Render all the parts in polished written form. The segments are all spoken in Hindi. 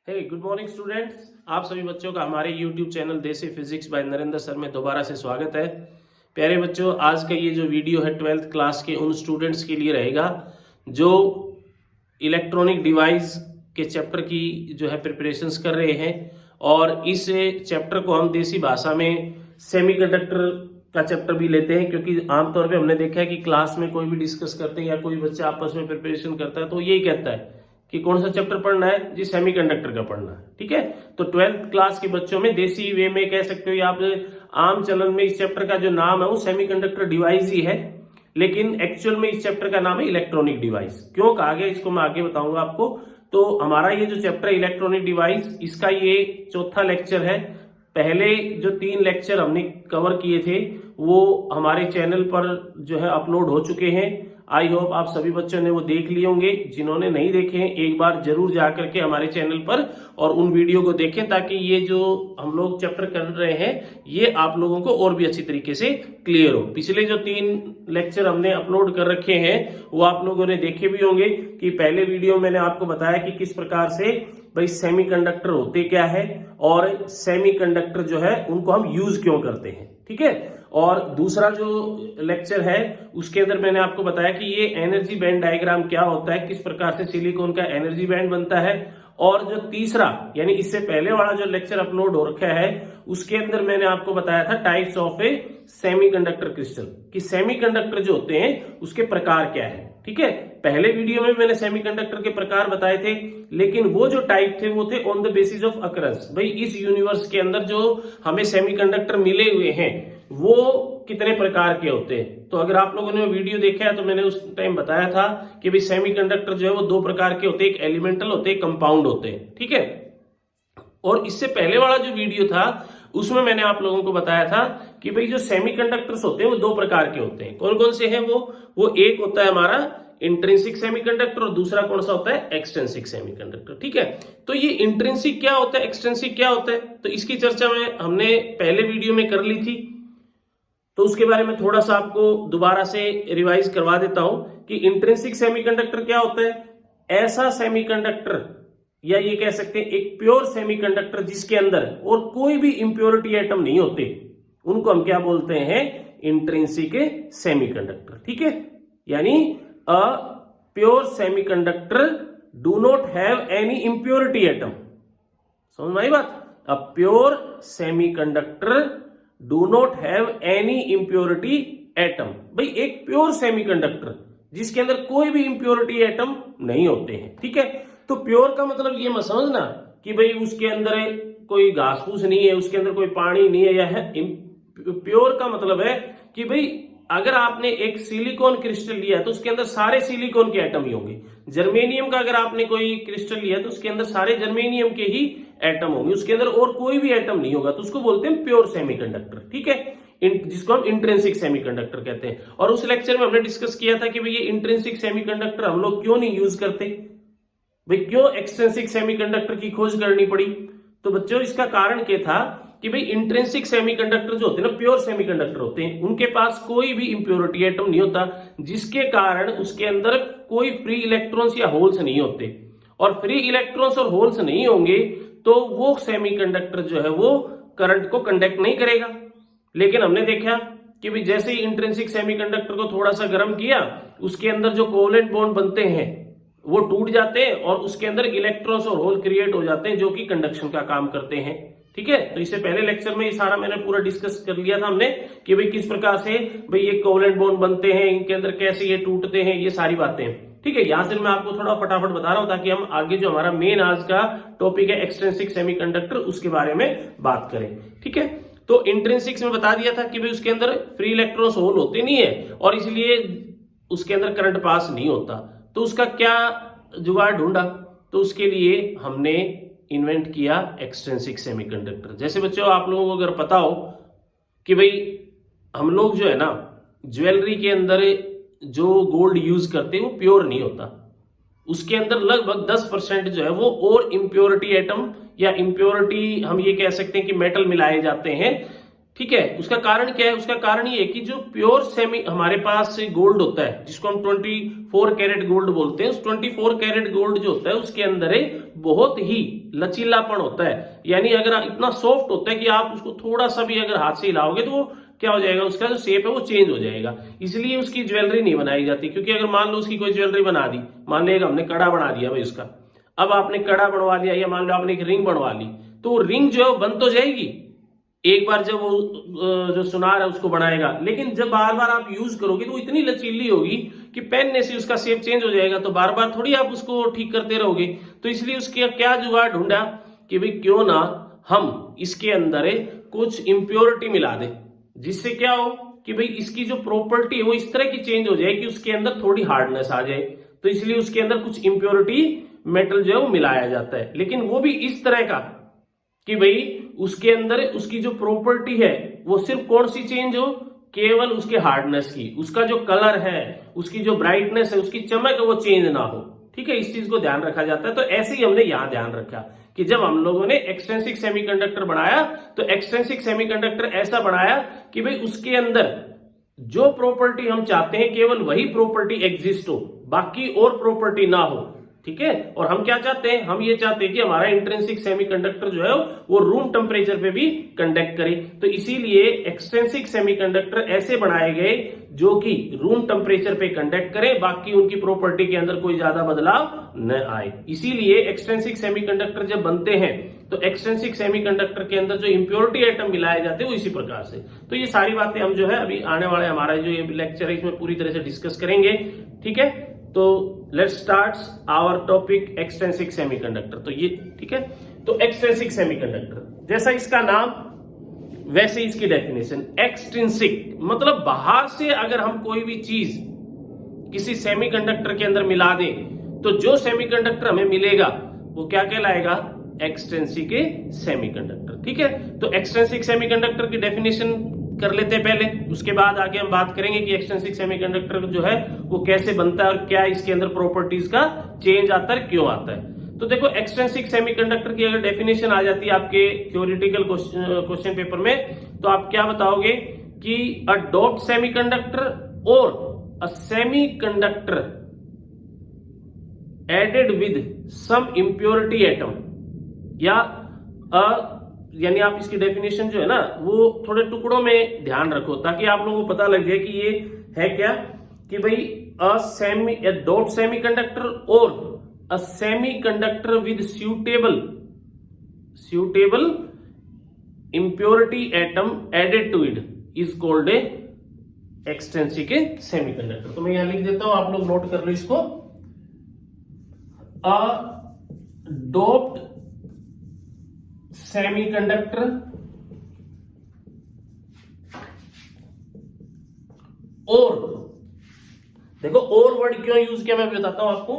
Good morning students. आप सभी बच्चों का हमारे YouTube चैनल देसी फिजिक्स बाय नरेंद्र सर में दोबारा से स्वागत है। प्यारे बच्चों, आज का ये जो वीडियो है 12th क्लास के उन स्टूडेंट्स के लिए रहेगा जो इलेक्ट्रॉनिक डिवाइस के चैप्टर की जो है प्रिपरेशंस कर रहे हैं, और इस चैप्टर को हम देसी भाषा में सेमीकंडक्टर का चैप्टर भी लेते हैं, क्योंकि आमतौर पे हमने देखा है कि क्लास में कोई भी डिस्कस करते हैं या कोई बच्चा आपस में प्रिपरेशन करता है तो यही कहता है कि कौन सा चैप्टर पढ़ना है जी, सेमीकंडक्टर का पढ़ना है। ठीक है, तो 12th क्लास के बच्चों में देसी वे में कह सकते हो या आप आम चलन में इस चैप्टर का जो नाम है वो सेमीकंडक्टर डिवाइस ही है, लेकिन एक्चुअल में इस चैप्टर का नाम है इलेक्ट्रॉनिक डिवाइस। क्यों कहा गया इसको मैं आगे बताऊंगा आपको। तो हमारा ये जो चैप्टर है इलेक्ट्रॉनिक डिवाइस, इसका ये चौथा लेक्चर है। पहले जो 3 लेक्चर हमने कवर किए थे वो हमारे चैनल पर जो है अपलोड हो चुके हैं। आई होप आप सभी बच्चों ने वो देख लिए होंगे। जिन्होंने नहीं देखे हैं एक बार जरूर जाकर के हमारे चैनल पर और उन वीडियो को देखें, ताकि ये जो हम लोग चैप्टर कर रहे हैं ये आप लोगों को और भी अच्छी तरीके से क्लियर हो। पिछले जो 3 लेक्चर हमने अपलोड कर रखे हैं वो आप लोगों ने देखे भी होंगे कि पहले वीडियो मैंने आपको बताया कि किस प्रकार से भाई सेमीकंडक्टर होते क्या है और सेमीकंडक्टर जो है उनको हम यूज क्यों करते हैं। ठीक है, और दूसरा जो लेक्चर है उसके अंदर मैंने आपको बताया कि ये एनर्जी बैंड डायग्राम क्या होता है, किस प्रकार से सिलिकॉन का एनर्जी बैंड बनता है। और जो तीसरा यानी इससे पहले वाला जो लेक्चर अपलोड हो रखा है उसके अंदर मैंने आपको बताया था types of A semiconductor crystal, कि सेमीकंडक्टर जो होते हैं उसके प्रकार क्या है। ठीक है, पहले वीडियो में मैंने सेमीकंडक्टर के प्रकार बताए थे, लेकिन वो जो टाइप थे वो थे on the basis of occurrence. भाई इस यूनिवर्स के अंदर जो हमें सेमीकंडक्टर मिले हुए हैं वो कितने प्रकार के होते हैं। तो अगर आप लोगों ने वीडियो देखा है तो मैंने उस टाइम बताया था कि भाई सेमीकंडक्टर जो है वो 2 प्रकार के होते हैं, एक एलिमेंटल होते हैं, कंपाउंड होते हैं। ठीक है, और इससे पहले वाला जो वीडियो था उसमें मैंने आप लोगों को बताया था कि भाई जो सेमीकंडक्टर्स होते हैं वो 2 प्रकार के होते हैं। कौन कौन से हैं वो एक होता है हमारा इंट्रिंसिक सेमीकंडक्टर और दूसरा कौन सा होता है एक्सट्रिंसिक सेमीकंडक्टर। ठीक है, तो ये इंट्रिंसिक क्या होता है, एक्सट्रिंसिक क्या होता है, तो इसकी चर्चा में हमने पहले वीडियो में कर ली थी, तो उसके बारे में थोड़ा सा आपको दोबारा से रिवाइज करवा देता हूं कि इंट्रिंसिक सेमीकंडक्टर क्या होता है। ऐसा सेमीकंडक्टर या ये कह सकते हैं एक प्योर सेमीकंडक्टर जिसके अंदर और कोई भी इंप्योरिटी एटम नहीं होते, उनको हम क्या बोलते हैं, इंट्रिंसिक सेमीकंडक्टर। ठीक है, यानी a pure semiconductor do not have any impurity atom. समझ में आई बात। A pure semiconductor do not have any impurity atom. भाई एक प्योर सेमीकंडक्टर जिसके अंदर कोई भी इंप्योरिटी एटम नहीं होते हैं। ठीक है, तो प्योर का मतलब ये मत समझना कि भाई उसके अंदर कोई घास फूस नहीं है, उसके अंदर कोई पानी नहीं है या है। प्योर का मतलब है कि भाई अगर आपने एक सिलिकॉन क्रिस्टल लिया तो उसके अंदर सारे सिलिकॉन के एटम ही होंगे। जर्मेनियम का अगर आपने कोई क्रिस्टल लिया तो उसके अंदर सारे जर्मेनियम के ही एटम होंगे, उसके अंदर और कोई भी एटम नहीं होगा, तो उसको बोलते हैं प्योर सेमीकंडक्टर। ठीक है, जिसको हम इंट्रिंसिक सेमीकंडक्टर कहते हैं। और उस लेक्चर में हमने डिस्कस किया था कि भाई ये इंट्रिंसिक सेमीकंडक्टर हम लोग क्यों नहीं यूज करते, भाई क्यों एक्सट्रिंसिक सेमीकंडक्टर की खोज करनी पड़ी। तो बच्चों इसका कारण क्या था कि भाई इंट्रिंसिक सेमीकंडक्टर जो होते हैं ना, प्योर सेमीकंडक्टर होते हैं, उनके पास कोई भी इंप्योरिटी एटम नहीं होता, जिसके कारण उसके अंदर कोई फ्री इलेक्ट्रॉन्स या होल्स नहीं होते। और फ्री इलेक्ट्रॉन्स और होल्स नहीं होंगे तो वो सेमीकंडक्टर जो है वो करंट को कंडक्ट नहीं करेगा। लेकिन हमने देखा कि भाई जैसे ही इंट्रिंसिक सेमीकंडक्टर को थोड़ा सा गर्म किया, उसके अंदर जो कोवेलेंट बॉन्ड बनते हैं वो टूट जाते हैं और उसके अंदर इलेक्ट्रॉन्स और होल क्रिएट हो जाते हैं जो कि कंडक्शन का काम करते हैं। ठीक है, तो इससे पहले लेक्चर में ये सारा मैंने पूरा डिस्कस कर लिया था हमने कि भाई किस प्रकार से भाई ये कोवेलेंट बॉन्ड बनते हैं, इनके अंदर कैसे ये टूटते हैं, ये सारी बातें। ठीक है, यहां से मैं आपको थोड़ा फटाफट बता रहा हूं ताकि हम आगे जो हमारा मेन आज का टॉपिक है एक्सट्रिंसिक सेमीकंडक्टर उसके बारे में बात करें। ठीक है, तो इंट्रिंसिक्स में बता दिया था कि भाई उसके अंदर फ्री इलेक्ट्रॉन्स होल होते नहीं है और इसलिए उसके अंदर करंट पास नहीं होता। तो उसका क्या जुगाड़ ढूंढा, तो उसके लिए हमने इन्वेंट किया एक्सट्रिंसिक सेमीकंडक्टर। जैसे बच्चों आप लोगों को अगर पता हो कि भाई हम लोग जो है ना ज्वेलरी के अंदर जो गोल्ड यूज करते हैं वो प्योर नहीं होता, उसके अंदर लगभग 10% जो है वो और इंप्योरिटी एटम या इंप्योरिटी हम ये कह सकते हैं कि मेटल मिलाए जाते हैं। ठीक है। उसका कारण क्या है? उसका कारण ये है कि जो प्योर सेमी हमारे पास गोल्ड होता है, जिसको हम 24 कैरेट गोल्ड बोलते हैं, उस 24 कैरेट गोल्ड जो होता है उसके अंदर बहुत ही लचीलापन होता है। यानी अगर इतना सॉफ्ट होता है कि आप उसको थोड़ा सा भी अगर हाथ से हिलाओगे तो वो क्या हो जाएगा, उसका जो शेप है वो चेंज हो जाएगा। इसलिए उसकी ज्वेलरी नहीं बनाई जाती। क्योंकि अगर मान लो उसकी कोई ज्वेलरी बना दी, मान लो हमने कड़ा बना दिया भाई उसका, अब आपने कड़ा बनवा लिया या मान लो आपने एक रिंग बनवा ली, तो वो रिंग जो है वो बन तो जाएगी एक बार जब वो जो सुनार है उसको बनाएगा, लेकिन जब बार बार आप यूज करोगे तो वो इतनी लचीली होगी कि पहनने से उसका शेप चेंज हो जाएगा। तो बार बार थोड़ी आप उसको ठीक करते रहोगे। तो इसलिए उसके क्या जुगाड़ ढूंढा कि भाई क्यों ना हम इसके अंदर कुछ इंप्योरिटी मिला दे, जिससे क्या हो कि भाई इसकी जो प्रॉपर्टी है वो इस तरह की चेंज हो जाए कि उसके अंदर थोड़ी हार्डनेस आ जाए। तो इसलिए उसके अंदर कुछ इंप्योरिटी मेटल जो है वो मिलाया जाता है, लेकिन वो भी इस तरह का कि भाई उसके अंदर उसकी जो प्रॉपर्टी है वो सिर्फ कौन सी चेंज हो, केवल उसके हार्डनेस की, उसका जो कलर है, उसकी जो ब्राइटनेस है, उसकी चमक है वो चेंज ना हो। ठीक है, इस चीज को ध्यान रखा जाता है। तो ऐसे ही हमने यहां ध्यान रखा कि जब हम लोगों ने एक्सट्रिंसिक सेमीकंडक्टर बनाया तो एक्सट्रिंसिक सेमीकंडक्टर ऐसा बनाया कि भाई उसके अंदर जो प्रॉपर्टी हम चाहते हैं केवल वही प्रॉपर्टी एग्जिस्ट हो, बाकी और प्रॉपर्टी ना हो। ठीक है, और हम क्या चाहते हैं, हम ये चाहते हैं कि हमारा इंट्रिंसिक सेमीकंडक्टर जो है वो रूम टेम्परेचर पे भी कंडक्ट करे। तो इसीलिए एक्सट्रिंसिक सेमीकंडक्टर ऐसे बनाए गए जो कि रूम टेम्परेचर पे कंडक्ट करें, बाकी उनकी प्रॉपर्टी के अंदर कोई ज्यादा बदलाव न आए। इसीलिए एक्सट्रिंसिक सेमीकंडक्टर जब बनते हैं तो एक्सट्रिंसिक सेमीकंडक्टर के अंदर जो इंप्योरिटी आइटम मिलाए जाते हैं वो इसी प्रकार से। तो ये सारी बातें हम जो है अभी आने वाले हमारा जो ये लेक्चर है इसमें पूरी तरह से डिस्कस करेंगे। ठीक है, तो let's start our topic extrinsic semiconductor. तो ये ठीक है, तो एक्सट्रिंसिक सेमीकंडक्टर जैसा इसका नाम वैसे इसकी डेफिनेशन। एक्सट्रिंसिक मतलब बाहर से अगर हम कोई भी चीज किसी सेमीकंडक्टर के अंदर मिला दें तो जो सेमीकंडक्टर हमें मिलेगा वो क्या कहलाएगा, एक्सट्रिंसिक सेमीकंडक्टर। ठीक है, तो एक्सट्रिंसिक सेमीकंडक्टर की डेफिनेशन कर लेते हैं पहले, उसके बाद आगे हम बात करेंगे कि एक्सट्रिंसिक सेमीकंडक्टर जो है वो कैसे बनता है और क्या इसके अंदर प्रॉपर्टीज का चेंज आता है, क्यों आता है। तो देखो एक्सट्रिंसिक सेमीकंडक्टर की अगर डेफिनेशन आ जाती है आपके थ्योरेटिकल क्वेश्चन पेपर में, तो आप क्या बताओगे कि अ डोप्ड सेमीकंडक्टर और a semiconductor added with some impurity atom, या यानी आप इसकी डेफिनेशन जो है ना वो थोड़े टुकड़ों में ध्यान रखो ताकि आप लोगों को पता लग जाए कि ये है क्या, कि भाई अ डॉट सेमीकंडक्टर और a semiconductor with suitable impurity atom added to it is called a extrinsic semiconductor। तो मैं यहां लिख देता हूं, आप लोग नोट कर लो इसको। अ डोप्ड सेमीकंडक्टर और, देखो और वर्ड क्यों यूज किया मैं बताता हूं आपको,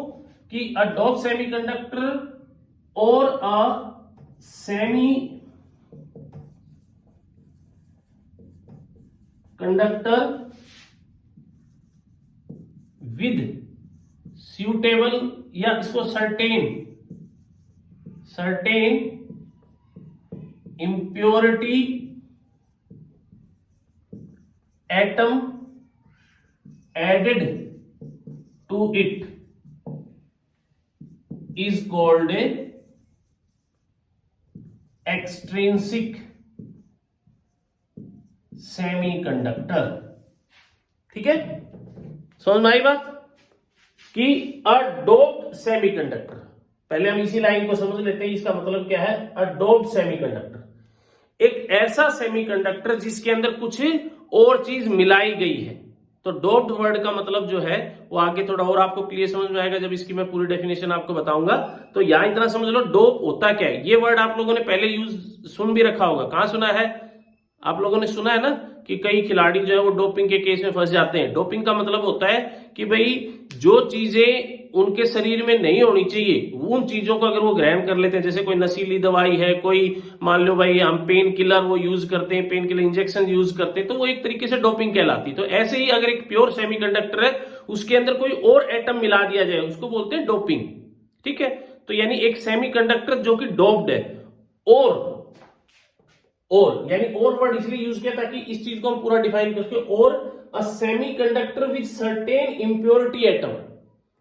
कि अ डोप्ड सेमीकंडक्टर और a semi conductor with suitable या इसको certain impurity atom added to it is called a extrinsic semiconductor। ठीक है, समझ में आई बात कि अ डोप्ड सेमीकंडक्टर, पहले हम इसी लाइन को समझ लेते हैं, इसका मतलब क्या है। अ डोप्ड सेमीकंडक्टर एक ऐसा सेमीकंडक्टर जिसके अंदर कुछ और चीज मिलाई गई है। तो डोप्ड वर्ड का मतलब जो है वो आगे थोड़ा और आपको क्लियर समझ में आएगा जब इसकी मैं पूरी डेफिनेशन आपको बताऊंगा। तो यहां इतना समझ लो डोप होता क्या है। ये वर्ड आप लोगों ने पहले यूज सुन भी रखा होगा, कहां सुना है आप लोगों ने, सुना है ना कि कई खिलाड़ी जो है वो डोपिंग के केस में फंस जाते हैं। डोपिंग का मतलब होता है कि भाई जो चीजें उनके शरीर में नहीं होनी चाहिए उन चीजों को अगर वो ग्रहण कर लेते हैं, जैसे कोई नशीली दवाई है, कोई मान लो भाई हम पेन किलर वो यूज करते हैं, पेन किलर इंजेक्शन यूज करते हैं, तो वो एक तरीके से डोपिंग कहलाती है। तो ऐसे ही अगर एक प्योर सेमीकंडक्टर है उसके अंदर कोई और एटम मिला दिया जाए उसको बोलते हैं डोपिंग। ठीक है, तो यानी एक सेमीकंडक्टर जो कि डोप्ड है और और, यानी और वर्ड इसलिए यूज किया ताकि इस चीज को हम पूरा डिफाइन कर सके। और a semiconductor with certain impurity atom,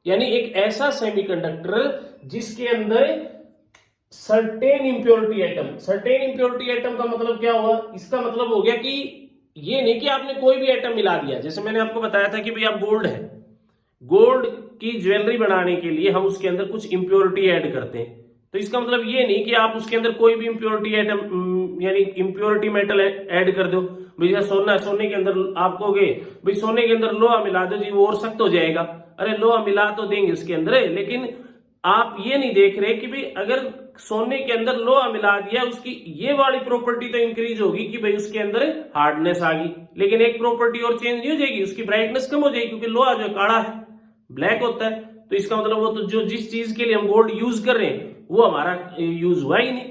यानी एक ऐसा सेमीकंडक्टर जिसके अंदर certain impurity atom. Certain impurity atom का मतलब क्या हुआ? इसका मतलब हो गया कि ये नहीं कि आपने कोई भी एटम मिला दिया। जैसे मैंने आपको बताया था कि भाई आप गोल्ड है, गोल्ड की ज्वेलरी बनाने के लिए हम उसके अंदर कुछ इंप्योरिटी ऐड करते हैं। तो इसका मतलब ये नहीं कि आप उसके अंदर कोई भी इंप्योरिटी एटम यानी इंप्योरिटी मेटल ऐड कर दो। भाई जैसे सोना है, सोने के अंदर आप कहोगे भाई सोने के अंदर लोहा मिला दो जी, वो और सख्त हो जाएगा। अरे लोहा मिला तो देंगे उसके अंदर, लेकिन आप ये नहीं देख रहे कि भाई अगर सोने के अंदर लोहा मिला दिया, उसकी ये वाली प्रॉपर्टी तो इंक्रीज होगी कि भाई उसके अंदर हार्डनेस आ गई, लेकिन एक प्रॉपर्टी और चेंज नहीं हो जाएगी, उसकी ब्राइटनेस कम हो जाएगी, क्योंकि लोहा जो काला है, ब्लैक होता है। तो इसका मतलब वो तो जो जिस चीज के लिए हम गोल्ड यूज कर रहे हैं वो हमारा यूज हुआ ही नहीं।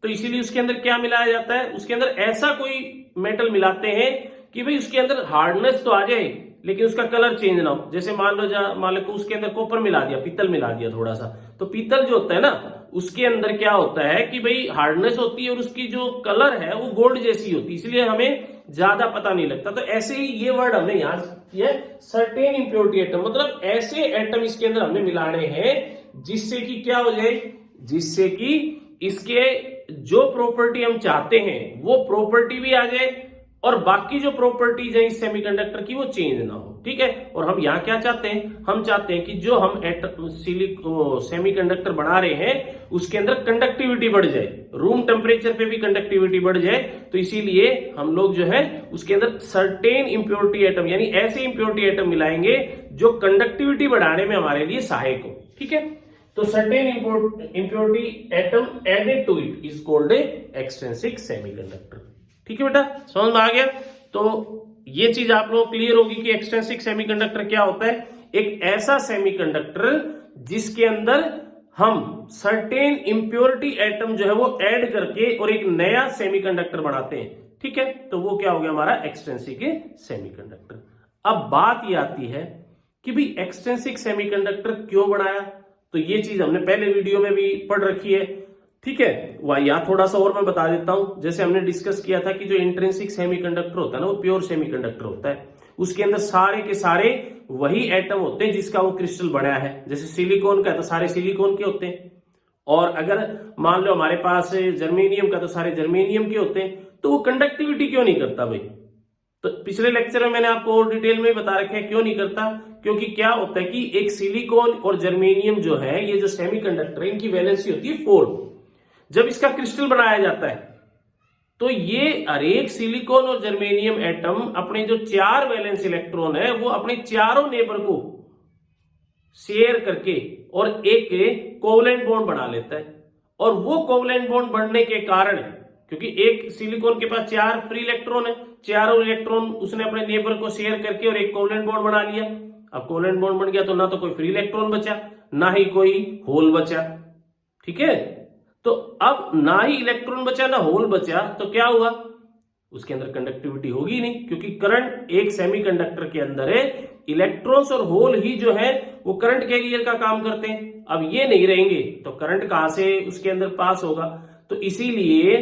तो इसीलिए उसके अंदर क्या मिलाया जाता है? उसके अंदर ऐसा कोई मेटल मिलाते हैं कि भाई उसके अंदर हार्डनेस तो आ जाए लेकिन उसका कलर चेंज ना हो। जैसे मान लो उसके अंदर कॉपर मिला दिया, पीतल मिला दिया थोड़ा सा, तो पीतल जो होता है ना, उसके अंदर क्या होता है कि भाई हार्डनेस होती है और उसकी जो कलर है वो गोल्ड जैसी होती है, इसलिए हमें ज्यादा पता नहीं लगता। तो ऐसे ही ये वर्ड हमने यहां किया, सर्टेन इंप्योरिटी एटम, मतलब ऐसे एटम इसके अंदर हमने मिलाने हैं जिससे कि क्या हो जाए, जिससे कि इसके जो प्रॉपर्टी हम चाहते हैं वो प्रॉपर्टी भी आ जाए और बाकी जो प्रॉपर्टीज है इस सेमीकंडक्टर की वो चेंज ना हो। ठीक है। और हम यहां क्या चाहते हैं? हम चाहते हैं कि जो हम सेमीकंडक्टर बना रहे हैं उसके अंदर कंडक्टिविटी बढ़ जाए, रूम टेम्परेचर पे भी कंडक्टिविटी बढ़ जाए। तो इसीलिए हम लोग जो है उसके अंदर सर्टेन इंप्योरिटी एटम, यानी ऐसे इंप्योरिटी एटम मिलाएंगे जो कंडक्टिविटी बढ़ाने में हमारे लिए सहायक हो। ठीक है। तो certain impurity atom added to it is called extrinsic semiconductor. ठीक है बेटा, समझ में आ गया? तो ये चीज आप लोगों को क्लियर होगी कि एक्सट्रिंसिक सेमीकंडक्टर क्या होता है। एक ऐसा सेमीकंडक्टर जिसके अंदर हम सर्टेन इंप्योरिटी एटम जो है वो ऐड करके और एक नया सेमीकंडक्टर बनाते हैं। ठीक है। तो वो क्या हो गया हमारा एक्सट्रिंसिक सेमीकंडक्टर। अब बात ये आती है कि भाई एक्सट्रिंसिक सेमीकंडक्टर क्यों बनाया? तो ये चीज हमने पहले वीडियो में भी पढ़ रखी है। ठीक है। वह यहां थोड़ा सा और मैं बता देता हूं। जैसे हमने डिस्कस किया था कि जो इंट्रिंसिक सेमीकंडक्टर होता है ना वो प्योर सेमीकंडक्टर होता है, उसके अंदर सारे के सारे वही एटम होते हैं जिसका वो क्रिस्टल बना है। जैसे सिलिकॉन का है तो सारे सिलिकॉन के होते हैं, और अगर मान लो हमारे पास जर्मेनियम का तो सारे जर्मेनियम के होते हैं। तो वो कंडक्टिविटी क्यों नहीं करता भाई? तो पिछले लेक्चर में मैंने आपको और डिटेल में बता रखा है क्यों नहीं करता। क्योंकि क्या होता है कि एक सिलिकॉन और जर्मेनियम जो है, ये जो सेमीकंडक्टर है, इनकी वैलेंसी होती है 4। जब इसका क्रिस्टल बनाया जाता है तो ये हर एक सिलिकॉन और जर्मेनियम एटम अपने जो 4 वैलेंस इलेक्ट्रॉन है वो अपने चारों नेबर को शेयर करके और एक कोवलेंट बॉन्ड बना लेता है। और वो कोवलेंट बॉन्ड बनने के कारण, क्योंकि एक सिलिकॉन के पास 4 फ्री इलेक्ट्रॉन है, चारों इलेक्ट्रॉन उसने अपने नेबर को शेयर करके और एक कोवलेंट बॉन्ड बना लिया। अब कोवलेंट बॉन्ड बन गया तो ना तो कोई फ्री इलेक्ट्रॉन बचा ना ही कोई होल बचा। ठीक है। तो अब ना ही इलेक्ट्रॉन बचा ना होल बचा तो क्या हुआ? उसके अंदर कंडक्टिविटी होगी नहीं, क्योंकि करंट एक सेमीकंडक्टर के अंदर है, इलेक्ट्रॉन्स और होल ही जो है वो करंट कैरियर का काम करते हैं। अब ये नहीं रहेंगे तो करंट कहां से उसके अंदर पास होगा? तो इसीलिए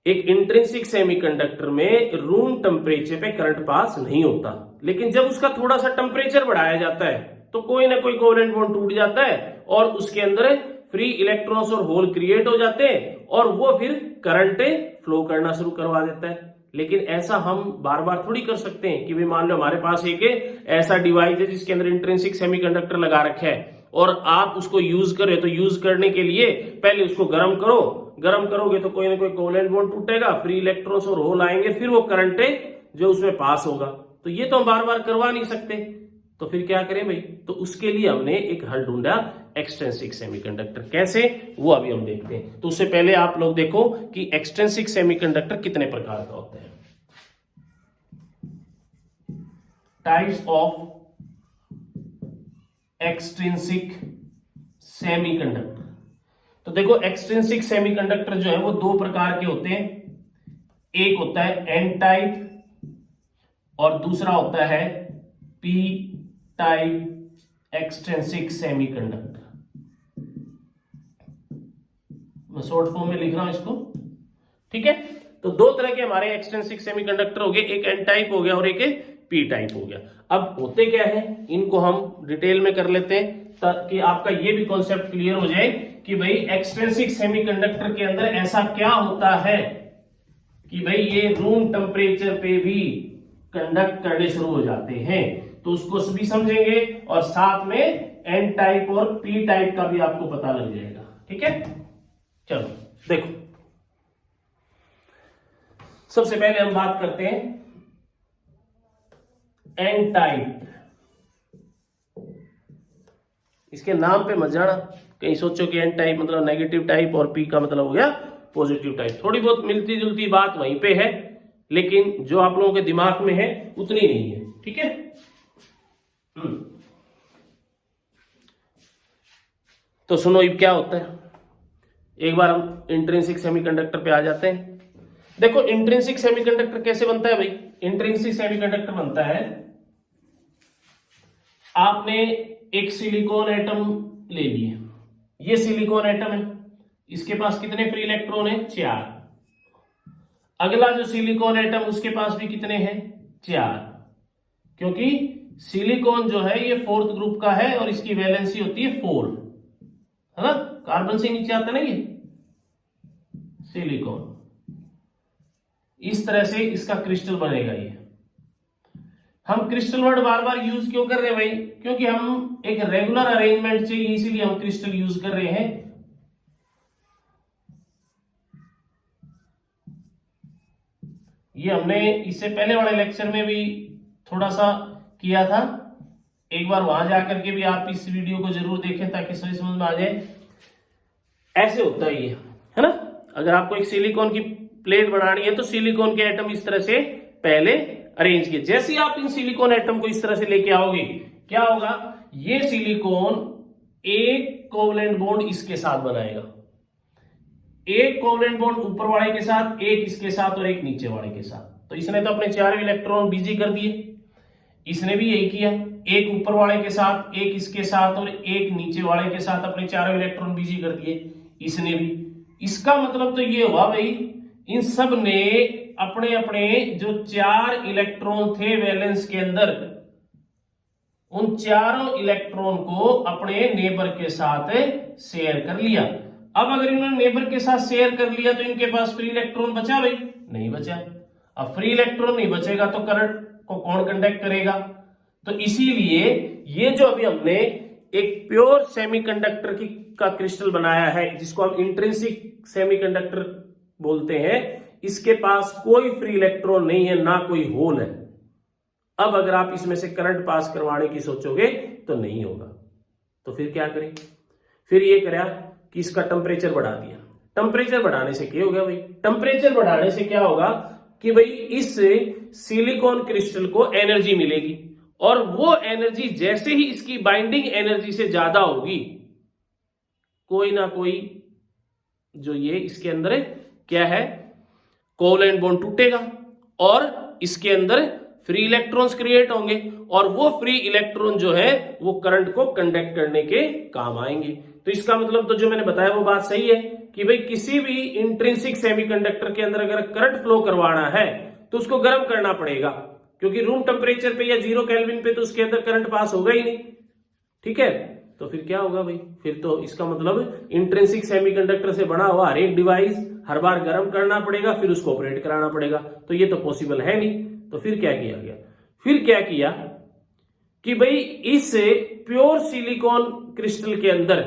एक इंट्रिंसिक सेमीकंडक्टर में रूम टेम्परेचर पे करंट पास नहीं होता। लेकिन जब उसका थोड़ा सा टेम्परेचर बढ़ाया जाता है तो कोई ना कोई कोवलेंट बॉन्ड टूट जाता है और उसके अंदर फ्री इलेक्ट्रॉन्स और होल क्रिएट हो जाते हैं और वो फिर करंट फ्लो करना शुरू करवा देता है। लेकिन ऐसा हम बार बार थोड़ी कर सकते हैं कि भाई मान लो हमारे पास एक ऐसा डिवाइस है जिसके अंदर इंट्रिंसिक सेमीकंडक्टर लगा रखा है और आप उसको यूज करें, तो यूज करने के लिए पहले उसको गर्म करो, गर्म करोगे तो कोई ना कोई कोवलेंट बॉन्ड टूटेगा, फ्री इलेक्ट्रॉन्स और होल आएंगे, फिर वो करंट जो उसमें पास होगा। तो ये तो हम बार बार करवा नहीं सकते, तो फिर क्या करें भाई? तो उसके लिए हमने एक हल ढूंढा, एक्सट्रिंसिक सेमीकंडक्टर। कैसे, वो अभी हम देखते हैं। तो उससे पहले आप लोग देखो कि एक्सट्रिंसिक सेमीकंडक्टर कितने प्रकार का होता है। Types of extrinsic semiconductor. तो देखो एक्सट्रिंसिक सेमीकंडक्टर जो है वो 2 प्रकार के होते हैं। एक होता है एन टाइप और दूसरा होता है पी टाइप एक्सट्रिंसिक सेमीकंडक्टर। मैं शॉर्ट फॉर्म में लिख रहा हूं इसको। ठीक है। तो दो तरह के हमारे एक्सट्रिंसिक सेमीकंडक्टर हो गए, एक एन टाइप हो गया और एक पी टाइप हो गया। अब होते क्या है, इनको हम डिटेल में कर लेते हैं ताकि आपका ये भी कॉन्सेप्ट क्लियर हो जाए कि भाई एक्सट्रिंसिक सेमीकंडक्टर के अंदर ऐसा क्या होता है कि भाई ये रूम टेम्परेचर पे भी कंडक्ट करने शुरू हो जाते हैं। तो उसको भी समझेंगे और साथ में एन टाइप और पी टाइप का भी आपको पता लग जाएगा। ठीक है, चलो देखो, सबसे पहले हम बात करते हैं एन टाइप। इसके नाम पे मत जाना, कहीं सोचो कि एन टाइप मतलब नेगेटिव टाइप और पी का मतलब हो गया पॉजिटिव टाइप। थोड़ी बहुत मिलती जुलती बात वहीं पे है, लेकिन जो आप लोगों के दिमाग में है उतनी नहीं है। ठीक है, तो सुनो ये क्या होता है, एक बार हम इंट्रिंसिक सेमीकंडक्टर पे आ जाते हैं। देखो इंट्रिंसिक सेमीकंडक्टर कैसे बनता है भाई, इंट्रिंसिक सेमीकंडक्टर बनता है, आपने एक सिलिकॉन एटम ले लिए, ये सिलिकॉन एटम है, इसके पास कितने फ्री इलेक्ट्रॉन है, 4। अगला जो सिलिकॉन एटम उसके पास भी कितने हैं, 4, क्योंकि सिलिकॉन जो है ये 4th ग्रुप का है और इसकी वैलेंसी होती है 4, है ना, कार्बन से नीचे आता है ना ये सिलिकॉन। इस तरह से इसका क्रिस्टल बनेगा। ये हम क्रिस्टल वर्ड बार बार यूज क्यों कर रहे हैं भाई, क्योंकि हम एक रेगुलर अरेंजमेंट चाहिए, इसीलिए हम क्रिस्टल यूज कर रहे हैं। ये हमने इससे पहले वाले लेक्चर में भी थोड़ा सा किया था, एक बार वहां जाकर के भी आप इस वीडियो को जरूर देखें ताकि सही समझ में आ जाए। ऐसे होता है ये, है ना, अगर आपको एक सिलिकॉन की प्लेट बनानी है तो सिलिकॉन के एटम इस तरह से पहले अरेंज किए। जैसे ही आप इन सिलिकॉन एटम को इस तरह से लेके आओगे, क्या होगा, ये सिलिकॉन एक कोवलेंट बॉन्ड इसके साथ बनाएगा, एक कोवलेंट बॉन्ड ऊपर वाले के साथ, एक इसके साथ और एक नीचे वाले के साथ। तो इसने तो अपने 4 इलेक्ट्रॉन बिजी कर दिए, इसने भी यही किया, एक ऊपर वाले के साथ, एक इसके साथ और एक नीचे वाले के साथ अपने 4 इलेक्ट्रॉन बिजी कर दिए इसने भी। इसका मतलब तो ये हुआ भाई इन सब ने अपने अपने जो 4 इलेक्ट्रॉन थे वैलेंस के अंदर, उन चारों इलेक्ट्रॉन को अपने नेबर के साथ शेयर कर लिया। अब अगर इन्होंने नेबर के साथ शेयर कर लिया तो इनके पास फ्री इलेक्ट्रॉन बचा भाई, नहीं बचा। अब फ्री इलेक्ट्रॉन नहीं बचेगा तो करंट को कौन कंडक्ट करेगा। तो इसीलिए ये जो अभी हमने एक प्योर सेमीकंडक्टर का क्रिस्टल बनाया है जिसको हम इंट्रिंसिक सेमीकंडक्टर बोलते हैं, इसके पास कोई फ्री इलेक्ट्रॉन नहीं है, ना कोई होल है। अब अगर आप इसमें से करंट पास करवाने की सोचोगे तो नहीं होगा। तो फिर क्या करें, फिर ये करा कि इसका टेम्परेचर बढ़ा दिया। टेम्परेचर बढ़ाने से क्या होगा भाई, टेम्परेचर बढ़ाने से क्या होगा कि भाई इस सिलिकॉन क्रिस्टल को एनर्जी मिलेगी और वो एनर्जी जैसे ही इसकी बाइंडिंग एनर्जी से ज्यादा होगी, कोई ना कोई जो ये इसके अंदर क्या है कोवलेंट बॉन्ड टूटेगा और इसके अंदर फ्री इलेक्ट्रॉन्स क्रिएट होंगे और वो फ्री इलेक्ट्रॉन जो है वो करंट को कंडक्ट करने के काम आएंगे। तो इसका मतलब तो जो मैंने बताया वो बात सही है कि भाई किसी भी इंट्रिंसिक सेमीकंडक्टर के अंदर अगर करंट फ्लो करवाना है तो उसको गर्म करना पड़ेगा, क्योंकि रूम टेम्परेचर पे या 0 केल्विन पे तो उसके अंदर करंट पास होगा ही नहीं। ठीक है, तो फिर क्या होगा भाई, फिर तो इसका मतलब इंट्रिंसिक सेमीकंडक्टर से बना हुआ हर एक डिवाइस हर बार गर्म करना पड़ेगा, फिर उसको ऑपरेट कराना पड़ेगा। तो ये तो पॉसिबल है नहीं। तो फिर क्या किया गया, फिर क्या किया कि भाई इस प्योर सिलिकॉन क्रिस्टल के अंदर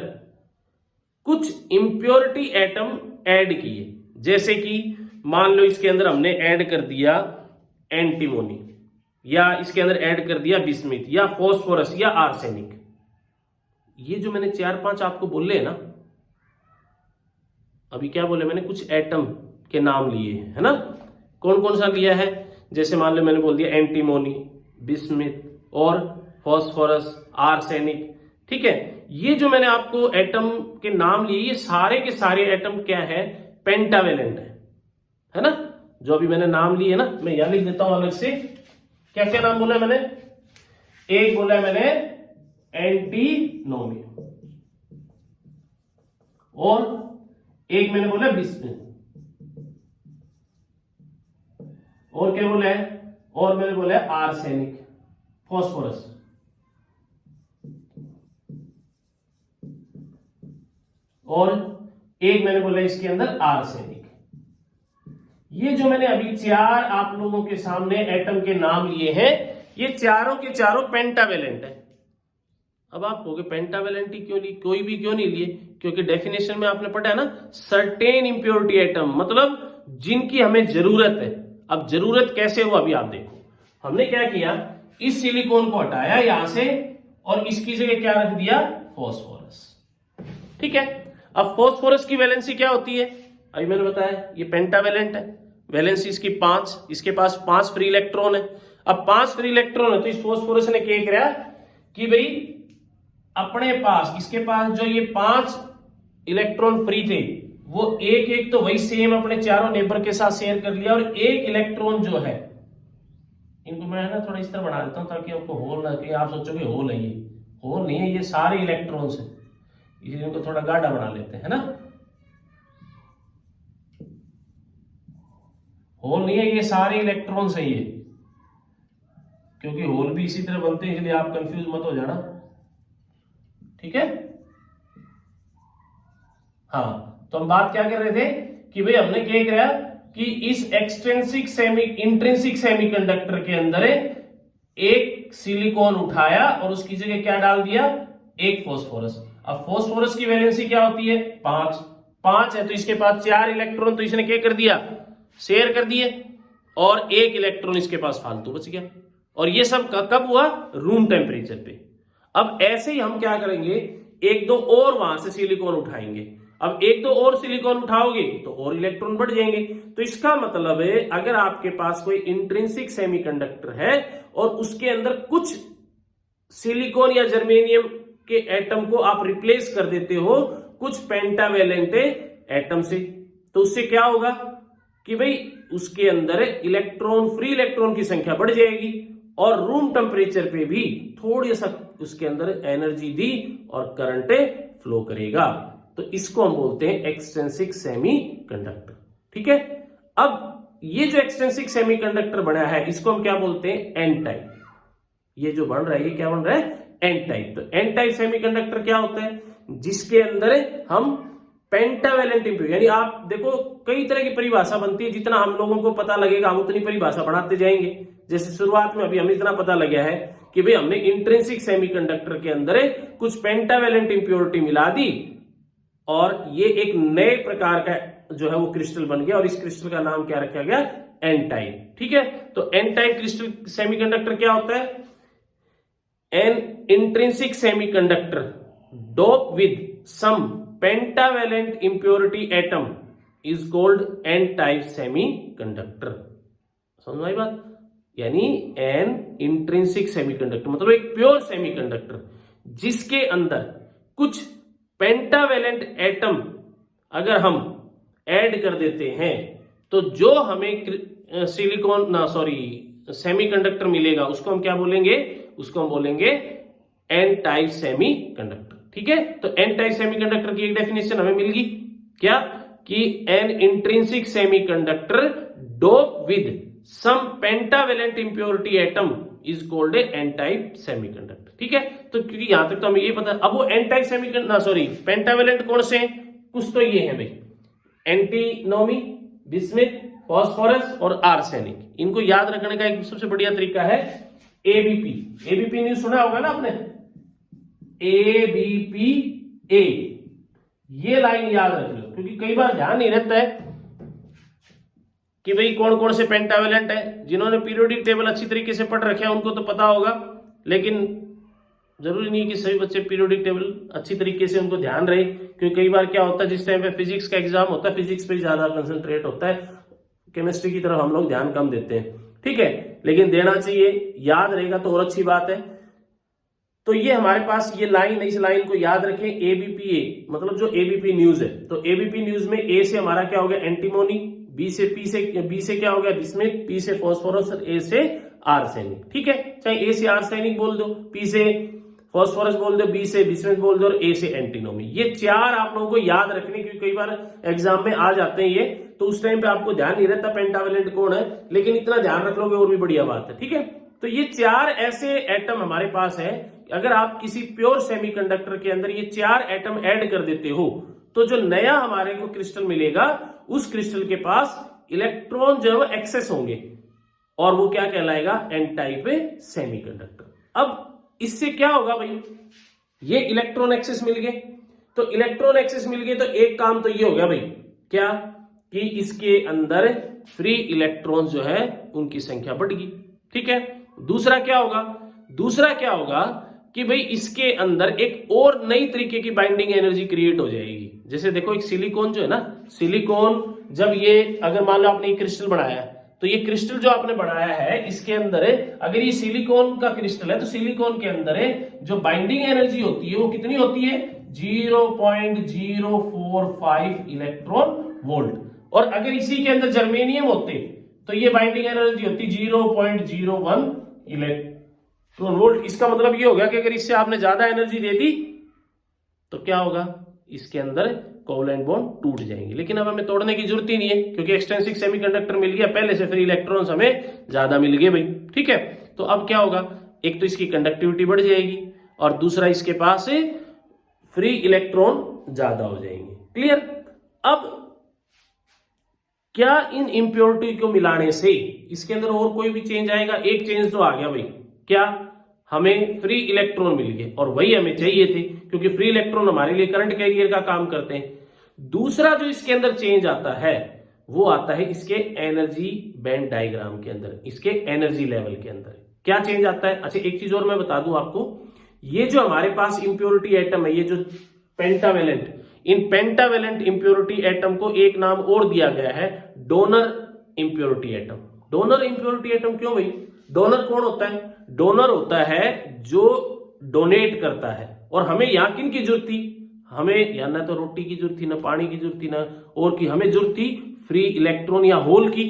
कुछ इंप्योरिटी एटम ऐड किए। जैसे कि मान लो इसके अंदर हमने ऐड कर दिया एंटीमोनी, या इसके अंदर ऐड कर दिया बिस्मिथ या फॉस्फोरस या आर्सेनिक। ये जो मैंने 4-5 आपको बोले ना, अभी क्या बोले मैंने, कुछ एटम के नाम लिए, है ना। कौन कौन सा लिया है, जैसे मान लो मैंने बोल दिया एंटीमोनी, बिस्मिथ और फॉस्फोरस, आर्सेनिक। ठीक है, ये जो मैंने आपको एटम के नाम लिए, ये सारे के सारे एटम क्या है, पेंटावेलेंट है ना। जो अभी मैंने नाम लिए ना, मैं यहां लिख देता हूं अलग से। क्या क्या नाम बोला मैंने, एक बोला मैंने एंटीमोनी और एक मैंने बोला बिस्मिथ। और क्या बोला है, और मैंने बोला है आर्सेनिक, फॉस्फोरस। और एक मैंने बोला इसके अंदर आर्सेनिक। ये जो मैंने अभी चार आप लोगों के सामने एटम के नाम लिए हैं, ये चारों के चारों पेंटावेलेंट है। अब आप कहोगे पेंटावेलेंट ही क्यों लिए, कोई भी क्यों नहीं लिए? क्योंकि डेफिनेशन में आपने पढ़ा है ना, सर्टेन इंप्योरिटी एटम, मतलब जिनकी हमें जरूरत है। अब जरूरत कैसे हो अभी आप देखो, हमने क्या किया, इस सिलिकॉन को हटाया यहां से और इसकी जगह क्या रख दिया, फॉस्फोरस। ठीक है, अब फॉस्फोरस की वैलेंसी क्या होती है, अभी मैंने बताया ये पेंटावेलेंट है, वैलेंसी इसकी 5, इसके पास 5 फ्री इलेक्ट्रॉन है। अब 5 फ्री इलेक्ट्रॉन है तो इस फॉस्फोरस ने क्या किया कि भाई अपने पास, इसके पास जो ये 5 इलेक्ट्रॉन फ्री थे वो एक एक तो वही सेम अपने चारों नेबर के साथ शेयर कर लिया, और एक इलेक्ट्रॉन जो है, इनको मैं ना थोड़ा इस तरह बना देता हूं ताकि आपको होल ना, कि आप सोचोगे होल है, ये होल नहीं है, ये सारे इलेक्ट्रॉन्स है, इसलिए इनको थोड़ा गाढ़ा बना लेते हैं ना, होल नहीं है, ये सारे इलेक्ट्रॉन्स है ये, क्योंकि होल भी इसी तरह बनते हैं, इसलिए आप कंफ्यूज मत हो जाना। ठीक है, हाँ, तो हम बात क्या कर रहे थे कि भाई हमने क्या किया कि इस इंट्रिंसिक सेमीकंडक्टर के अंदर एक सिलिकॉन उठाया और उसकी जगह क्या डाल दिया, एक फॉस्फोरस। अब फॉस्फोरस की वैलेंसी क्या होती है, 5 है, तो इसके पास 4 इलेक्ट्रॉन, तो इसने क्या कर दिया, शेयर कर दिए, और एक इलेक्ट्रॉन इसके पास फालतू बच गया। और ये सब कब हुआ, रूम टेम्परेचर पे। अब ऐसे ही हम क्या करेंगे, एक दो और वहां से सिलिकॉन उठाएंगे। अब एक दो और सिलिकॉन उठाओगे तो और इलेक्ट्रॉन बढ़ जाएंगे। तो इसका मतलब है अगर आपके पास कोई इंट्रिंसिक सेमीकंडक्टर है और उसके अंदर कुछ सिलिकॉन या जर्मेनियम के एटम को आप रिप्लेस कर देते हो कुछ पेंटावेलेंट एटम से, तो उससे क्या होगा कि भाई उसके अंदर इलेक्ट्रॉन, फ्री इलेक्ट्रॉन की संख्या बढ़ जाएगी, और रूम टेम्परेचर पे भी थोड़ी सा उसके अंदर एनर्जी दी और करंट फ्लो करेगा। तो इसको हम बोलते हैं एक्सट्रिंसिक सेमीकंडक्टर। ठीक है, अब ये जो एक्सट्रिंसिक सेमीकंडक्टर बना है इसको हम क्या बोलते हैं, एन टाइप। ये जो बन रहा है ये क्या बन रहा है, एन टाइप। तो एन टाइप सेमीकंडक्टर क्या होता है, जिसके अंदर हम पेंटावेलेंट इंप्योरिटी, यानी आप देखो कई तरह की परिभाषा बनती है, जितना हम लोगों को पता लगेगा हम उतनी परिभाषा बढ़ाते जाएंगे। जैसे शुरुआत में अभी हमें इतना पता लगा है कि भाई हमने इंट्रिंसिक सेमीकंडक्टर के अंदर कुछ पेंटावेलेंट इंप्योरिटी मिला दी और ये एक नए प्रकार का जो है वो क्रिस्टल बन गया, और इस क्रिस्टल का नाम क्या रखा गया, एन टाइप। ठीक है, तो एन टाइप क्रिस्टल सेमीकंडक्टर क्या होता है, an intrinsic semiconductor dope with some pentavalent impurity atom is called n type semiconductor। समझ आई बात, यानी एन इंट्रिंसिक सेमीकंडक्टर मतलब एक प्योर सेमीकंडक्टर जिसके अंदर कुछ पेंटावेलेंट एटम अगर हम ऐड कर देते हैं तो जो हमें सेमीकंडक्टर मिलेगा उसको हम क्या बोलेंगे, उसको हम बोलेंगे एन टाइप सेमीकंडक्टर। ठीक है, तो एन टाइप सेमीकंडक्टर की एक डेफिनेशन हमें मिल गई क्या, कि an intrinsic semiconductor dope with some pentavalent impurity atom is called a N type semiconductor. ठीक है, तो क्योंकि यहां तक तो हमें ये पता है। अब वो एन टाइप पेंटावेलेंट कौन से हैं, कुछ तो ये है भाई, एंटीनोमी, बिस्मिथ, फॉस्फोरस और आर्सेनिक। इनको याद रखने का एक सबसे बढ़िया तरीका है एबीपी। एबीपी न्यूज सुना होगा ना आपने, ABPA, ये लाइन याद रख लो क्योंकि कई बार ध्यान नहीं रहता है कि भाई कौन कौन से पेंटावेलेंट है। जिन्होंने पीरियोडिक टेबल अच्छी तरीके से पढ़ रखे हैं उनको तो पता होगा, लेकिन जरूरी नहीं है कि सभी बच्चे पीरियोडिक टेबल अच्छी तरीके से उनको ध्यान रहे, क्योंकि कई बार क्या होता है जिस टाइम पे फिजिक्स का एग्जाम होता है फिजिक्स पे ज्यादा कंसंट्रेट होता है, केमिस्ट्री की तरफ हम लोग ध्यान कम देते हैं। ठीक है, लेकिन देना चाहिए, याद रहेगा तो और अच्छी बात है। तो ये हमारे पास ये लाइन, इस लाइन को याद रखें, एबीपीए मतलब जो एबीपी न्यूज है। तो एबीपी न्यूज में ए से हमारा क्या हो गया, एंटीमोनी, बी से क्या हो गया, बिस्मिथ, पी से फॉस्फोरस और ए से आर्सेनिक। ठीक है, चाहे ए से आर्सेनिक बोल दो, पी से फॉस्फोरस बोल दो, बी से बिस्मिथ बोल दो और ए से एंटीनोमी। ये चार आप लोगों को याद रखने, क्योंकि कई बार एग्जाम में आ जाते हैं ये, तो उस टाइम पे आपको ध्यान नहीं रहता पेंटावेलेंट कौन है, लेकिन इतना ध्यान रख लोगे और भी बढ़िया बात है। ठीक है, तो ये 4 ऐसे एटम हमारे पास है। अगर आप किसी प्योर सेमीकंडक्टर के अंदर ये 4 एटम ऐड कर देते हो तो जो नया हमारे को क्रिस्टल मिलेगा उस क्रिस्टल के पास इलेक्ट्रॉन जो है वो एक्सेस होंगे और वो क्या कहलाएगा, एन टाइप सेमीकंडक्टर। अब इससे क्या होगा भाई, ये इलेक्ट्रॉन एक्सेस मिल गए, तो इलेक्ट्रॉन एक्सेस मिल गए तो एक काम तो ये हो गया भाई, क्या कि इसके अंदर फ्री इलेक्ट्रॉन जो है उनकी संख्या बढ़ गई। ठीक है, दूसरा क्या होगा, दूसरा क्या होगा कि भाई इसके अंदर एक और नई तरीके की बाइंडिंग एनर्जी क्रिएट हो जाएगी। जैसे देखो एक सिलिकॉन जो है ना, सिलिकॉन जब ये अगर मान लो आपने ये क्रिस्टल बनाया है तो ये क्रिस्टल जो आपने बनाया है इसके अंदर अगर ये सिलिकॉन का क्रिस्टल है तो सिलिकॉन के अंदर जो बाइंडिंग एनर्जी होती है वो कितनी होती है, 0.045 इलेक्ट्रॉन वोल्ट। और अगर इसी के अंदर जर्मेनियम होते तो ये बाइंडिंग एनर्जी होती 0.01 इलेक्ट्रॉन वोल्ट। इसका मतलब ये हो गया कि अगर इससे आपने ज्यादा एनर्जी दे दी तो क्या होगा, इसके अंदर कोवलेंट बॉन्ड टूट जाएंगे। लेकिन अब हमें तोड़ने की जरूरत ही नहीं है क्योंकि एक्सट्रिंसिक सेमीकंडक्टर मिल गया, पहले से फ्री इलेक्ट्रॉन्स हमें ज्यादा मिल गए भाई। ठीक है, तो अब क्या होगा, एक तो इसकी कंडक्टिविटी बढ़ जाएगी और दूसरा इसके पास फ्री इलेक्ट्रॉन ज्यादा हो जाएंगे। क्लियर। अब क्या इन इंप्योरिटी को मिलाने से इसके अंदर और कोई भी चेंज आएगा? एक चेंज तो आ गया भाई, क्या, हमें फ्री इलेक्ट्रॉन मिल गए और वही हमें चाहिए थे क्योंकि फ्री इलेक्ट्रॉन हमारे लिए करंट कैरियर का काम करते हैं। दूसरा जो इसके अंदर चेंज आता है वो आता है इसके एनर्जी बैंड डायग्राम के अंदर, इसके एनर्जी लेवल के अंदर क्या चेंज आता है। अच्छा एक चीज और मैं बता दूं आपको, ये जो हमारे पास इंप्योरिटी एटम है, ये जो पेंटावेलेंट, इन पेंटावेलेंट इंप्योरिटी एटम को एक नाम और दिया गया है, donor impurity atom. Donor impurity atom क्यों भाई? डोनर कौन होता है? डोनर होता है जो डोनेट करता है। और हमें यहां किन की जरूरत थी? हमें या ना तो रोटी की जरूरत थी, ना पानी की जरूरत थी, ना और की, हमें जरूरत थी फ्री इलेक्ट्रॉन या होल की,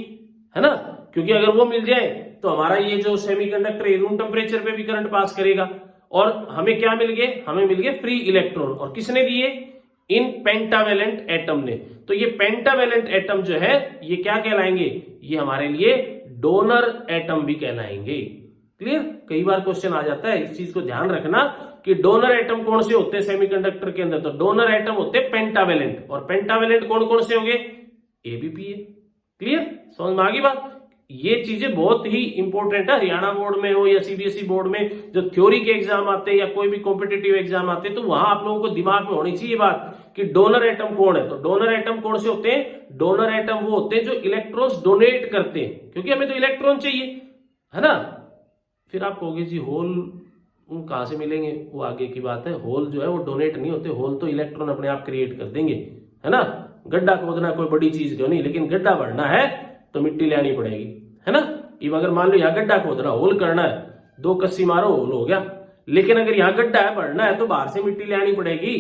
है ना। क्योंकि अगर वो मिल जाए तो हमारा ये जो सेमीकंडक्टर है रूम टेम्परेचर पे भी करंट पास करेगा। और हमें क्या मिल गए? हमें मिल गए फ्री इलेक्ट्रॉन। और किसने दिए? इन पेंटावेलेंट एटम ने। तो ये पेंटावेलेंट एटम जो है ये क्या कहलाएंगे? ये हमारे लिए डोनर एटम भी कहलाएंगे। क्लियर। कई बार क्वेश्चन आ जाता है, इस चीज को ध्यान रखना कि डोनर एटम कौन से होते हैं सेमीकंडक्टर के अंदर। तो डोनर एटम होते हैं पेंटावेलेंट, और पेंटावेलेंट कौन कौन से होंगे? एबीपीए। क्लियर, समझ में आ गई बात। ये चीजें बहुत ही इंपॉर्टेंट है। हरियाणा बोर्ड में हो या सीबीएसई बोर्ड में जो थ्योरी के एग्जाम आते हैं या कोई भी कॉम्पिटिटिव एग्जाम आते हैं तो वहां आप लोगों को दिमाग में होनी चाहिए बात कि डोनर एटम कौन है। तो डोनर एटम कौन से होते हैं? डोनर एटम वो होते हैं जो इलेक्ट्रॉन्स डोनेट करते हैं, क्योंकि हमें तो इलेक्ट्रॉन चाहिए, है ना। फिर आप कहोगे जी होल कहां से मिलेंगे? वो आगे की बात है। होल जो है वो डोनेट नहीं होते, होल तो इलेक्ट्रॉन अपने आप क्रिएट कर देंगे, है ना। गड्ढा खोदना कोई बड़ी चीज क्यों नहीं, लेकिन गड्ढा भरना है तो मिट्टी लानी पड़ेगी, है ना। अब अगर मान लो यहाँ गड्ढा खोदना, होल करना है, 2 कस्सी मारो होल हो गया। लेकिन अगर यहाँ गड्ढा है, भरना है, तो बाहर से मिट्टी लानी पड़ेगी।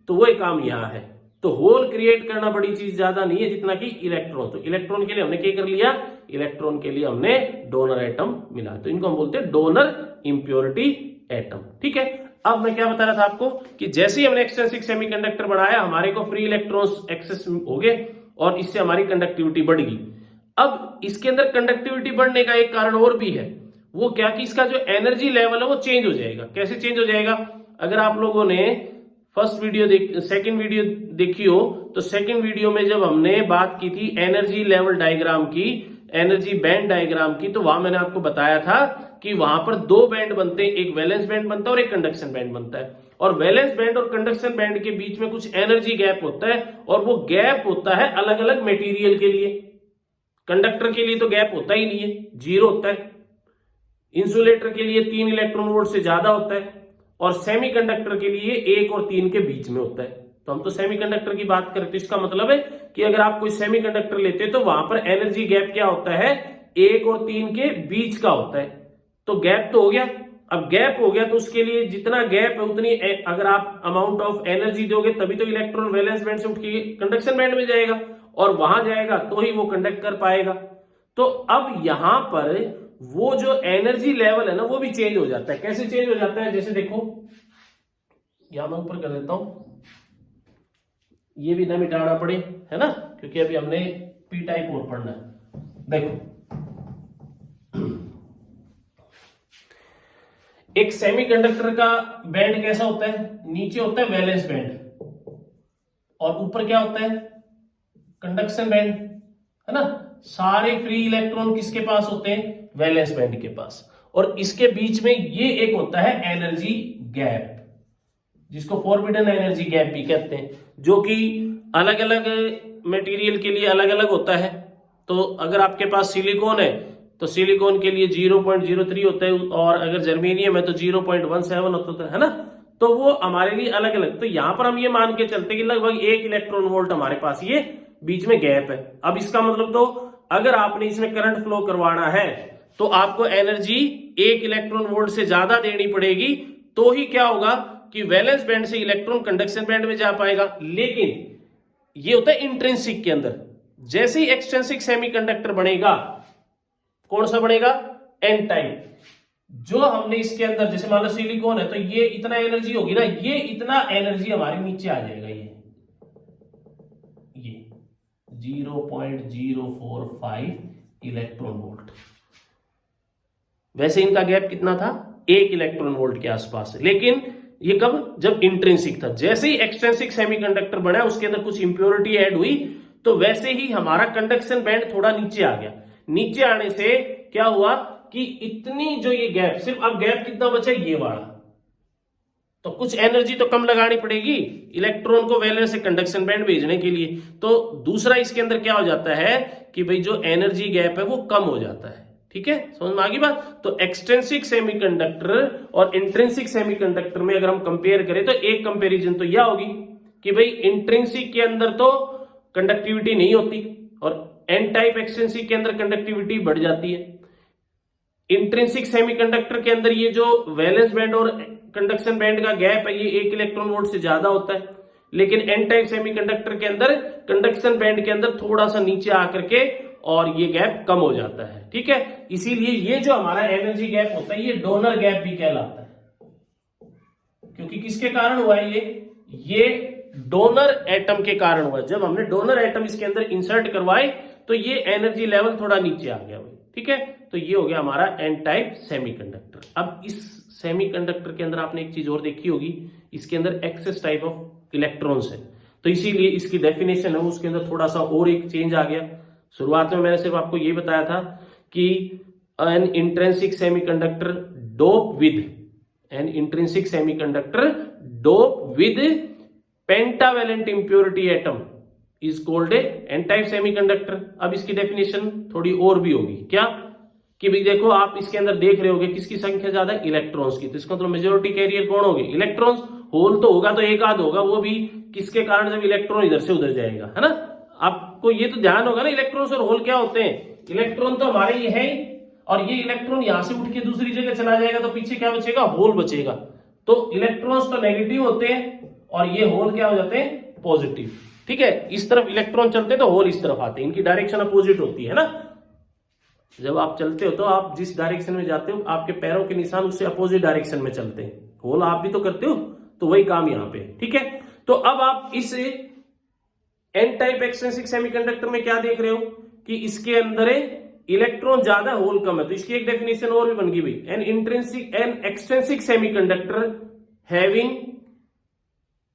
तो वही काम यहाँ है। तो होल क्रिएट करना बड़ी चीज ज्यादा नहीं है जितना कि इलेक्ट्रॉन। तो इलेक्ट्रॉन के लिए हमने क्या कर लिया? इलेक्ट्रॉन के लिए हमने डोनर एटम मिला, तो इनको हम बोलते हैं डोनर इंप्योरिटी एटम। ठीक है। अब मैं क्या बता रहा था आपको कि जैसे ही हमने एक्सट्रिंसिक सेमीकंडक्टर बनाया हमारे को फ्री इलेक्ट्रॉन्स एक्सेस हो गए और इससे हमारी कंडक्टिविटी बढ़ गई। अब इसके अंदर कंडक्टिविटी बढ़ने का एक कारण और भी है, वो क्या कि इसका जो एनर्जी लेवल है वो चेंज हो जाएगा। कैसे चेंज हो जाएगा? अगर आप लोगों ने फर्स्ट वीडियो सेकंड वीडियो देखी हो तो सेकंड वीडियो में जब हमने बात की थी एनर्जी लेवल डायग्राम की, एनर्जी बैंड डायग्राम की, तो वहां मैंने आपको बताया था कि वहां पर 2 बैंड बनते हैं, एक वैलेंस बैंड बनता है और एक कंडक्शन बैंड बनता है। और वैलेंस बैंड और कंडक्शन बैंड के बीच में कुछ एनर्जी गैप होता है और वो गैप होता है अलग अलग मेटीरियल के लिए। कंडक्टर के लिए तो गैप होता ही नहीं है, 0 होता है। इंसुलेटर के लिए 3 इलेक्ट्रॉन वोल्ट से ज्यादा होता है और सेमीकंडक्टर के लिए 1 और 3 के बीच में होता है। तो हम तो सेमीकंडक्टर की बात करें तो इसका मतलब है कि अगर आप कोई सेमीकंडक्टर लेते हैं तो वहां पर एनर्जी गैप क्या होता है? 1 और 3 के बीच का होता है। तो गैप तो हो गया। अब गैप हो गया तो उसके लिए जितना गैप है उतनी अगर आप अमाउंट ऑफ एनर्जी दोगे तभी तो इलेक्ट्रॉन वैलेंस बैंड से उठ के कंडक्शन बैंड में जाएगा और वहां जाएगा तो ही वो कंडक्ट कर पाएगा। तो अब यहां पर वो जो एनर्जी लेवल है ना वो भी चेंज हो जाता है। कैसे चेंज हो जाता है? जैसे देखो यहां मैं ऊपर कर देता हूं, ये भी ना मिटाना पड़े, है ना, क्योंकि अभी हमने पी टाइप और पढ़ना है। देखो एक सेमीकंडक्टर का बैंड कैसा होता है, नीचे होता है वैलेंस बैंड और ऊपर क्या होता है, कंडक्शन बैंड, है ना। सारे फ्री इलेक्ट्रॉन किसके पास होते हैं, वैलेंस बैंड के पास। और इसके बीच में ये एक होता है एनर्जी गैप, जिसको फॉरबिडन एनर्जी गैप भी कहते हैं, जो कि अलग अलग मटेरियल के लिए अलग अलग होता है। तो अगर आपके पास सिलिकॉन है तो सिलिकॉन के लिए 0.03 होता है, और अगर जर्मेनियम है तो 0.17 होता है ना। तो वो हमारे लिए अलग अलग। तो यहां पर हम ये मान के चलते कि लगभग 1 इलेक्ट्रॉन वोल्ट हमारे पास ये बीच में गैप है। अब इसका मतलब तो अगर आपने इसमें करंट फ्लो करवाना है तो आपको एनर्जी 1 इलेक्ट्रॉन वोल्ट से ज्यादा देनी पड़ेगी, तो ही क्या होगा कि वैलेंस बैंड से इलेक्ट्रॉन कंडक्शन बैंड में जा पाएगा। लेकिन ये होता है इंट्रिंसिक के अंदर। जैसे ही एक्सट्रिंसिक सेमीकंडक्टर बनेगा, कौन सा बनेगा, एन टाइप। जो हमने इसके अंदर, जैसे मान लो सिलिकॉन है तो ये इतना एनर्जी होगी ना, ये इतना एनर्जी हमारे नीचे आ जाएगा, ये 0.045 इलेक्ट्रॉन वोल्ट। वैसे इनका गैप कितना था, 1 इलेक्ट्रॉन वोल्ट के आसपास। लेकिन ये कब, जब इंट्रिंसिक था। जैसे ही एक्सट्रिंसिक सेमीकंडक्टर बना, उसके अंदर कुछ इंप्योरिटी ऐड हुई, तो वैसे ही हमारा कंडक्शन बैंड थोड़ा नीचे आ गया। नीचे आने से क्या हुआ कि इतनी जो ये गैप, सिर्फ अब गैप कितना बचा, ये वाला, तो कुछ एनर्जी तो कम लगानी पड़ेगी इलेक्ट्रॉन को वैलेंस से कंडक्शन बैंड भेजने के लिए। तो दूसरा इसके अंदर क्या हो जाता है कि भाई जो एनर्जी गैप है वो कम हो जाता है। ठीक है, समझ में आ गई बात। तो एक्सट्रिंसिक सेमीकंडक्टर और इंट्रिंसिक सेमीकंडक्टर में अगर हम कंपेयर करें तो एक कंपैरिजन तो यह होगी कि भाई इंट्रिंसिक के अंदर तो कंडक्टिविटी नहीं होती और एन टाइप एक्सट्रिंसिक के अंदर कंडक्टिविटी बढ़ जाती है। इंट्रिंसिक सेमीकंडक्टर के अंदर ये जो वैलेंस बैंड और कंडक्शन बैंड का गैप है ये 1 इलेक्ट्रॉन वोल्ट से ज्यादा होता है। लेकिन एन टाइप सेमीकंडक्टर के अंदर कंडक्शन बैंड के अंदर थोड़ा सा नीचे आकर के और ये गैप कम हो जाता है। ठीक है, इसीलिए ये जो हमारा एनर्जी गैप होता है ये डोनर गैप भी कहलाता है। क्योंकि किसके कारण हुआ है ये डोनर एटम के कारण हुआ। जब हमने डोनर एटम इसके अंदर इंसर्ट करवाए तो ये एनर्जी लेवल थोड़ा नीचे आ गया भाई। ठीक है, तो ये हो गया हमारा एन टाइप सेमीकंडक्टर। अब इस सेमीकंडक्टर के अंदर आपने एक चीज और देखी होगी, इसके अंदर एक्सेस टाइप ऑफ इलेक्ट्रॉन्स है, तो इसीलिए इसकी डेफिनेशन है उसके अंदर थोड़ा सा और एक चेंज आ गया। शुरुआत में मैंने सिर्फ आपको ये बताया था कि an intrinsic semiconductor dope with pentavalent impurity atom is called N type semiconductor. अब इसकी डेफिनेशन थोड़ी और भी होगी, क्या कि भाई देखो आप इसके अंदर देख रहे होगे किसकी संख्या ज्यादा है, इलेक्ट्रॉन्स की। तो इसका मतलब मेजॉरिटी कैरियर कौन होगी, इलेक्ट्रॉन्स। होल तो होगा तो एक आध होगा, वो भी किसके कारण, जब इलेक्ट्रॉन इधर से उधर जाएगा, है ना। आपको ये तो ध्यान होगा ना, इलेक्ट्रॉन्स और होल क्या होते हैं। इलेक्ट्रॉन तो हमारे ये है और ये इलेक्ट्रॉन यहां से उठ के दूसरी जगह चला जाएगा तो पीछे क्या बचेगा, होल बचेगा। तो इलेक्ट्रॉन्स तो नेगेटिव होते हैं और ये होल क्या हो जाते हैं, पॉजिटिव। ठीक है, इस तरफ इलेक्ट्रॉन चलते हैं तो होल इस तरफ आते हैं, इनकी डायरेक्शन अपोजिट होती है ना। जब आप चलते हो तो आप जिस डायरेक्शन में जाते हो आपके पैरों के निशान उससे अपोजिट डायरेक्शन में चलते हैं। होल आप भी तो करते हो, तो वही काम यहां पे। ठीक है, तो अब आप इस एन टाइप एक्सट्रिंसिक सेमीकंडक्टर में क्या देख रहे हो कि इसके अंदर इलेक्ट्रॉन ज्यादा होल कम है। तो इसकी एक डेफिनेशन और भी बन गई भाई, an extrinsic semiconductor having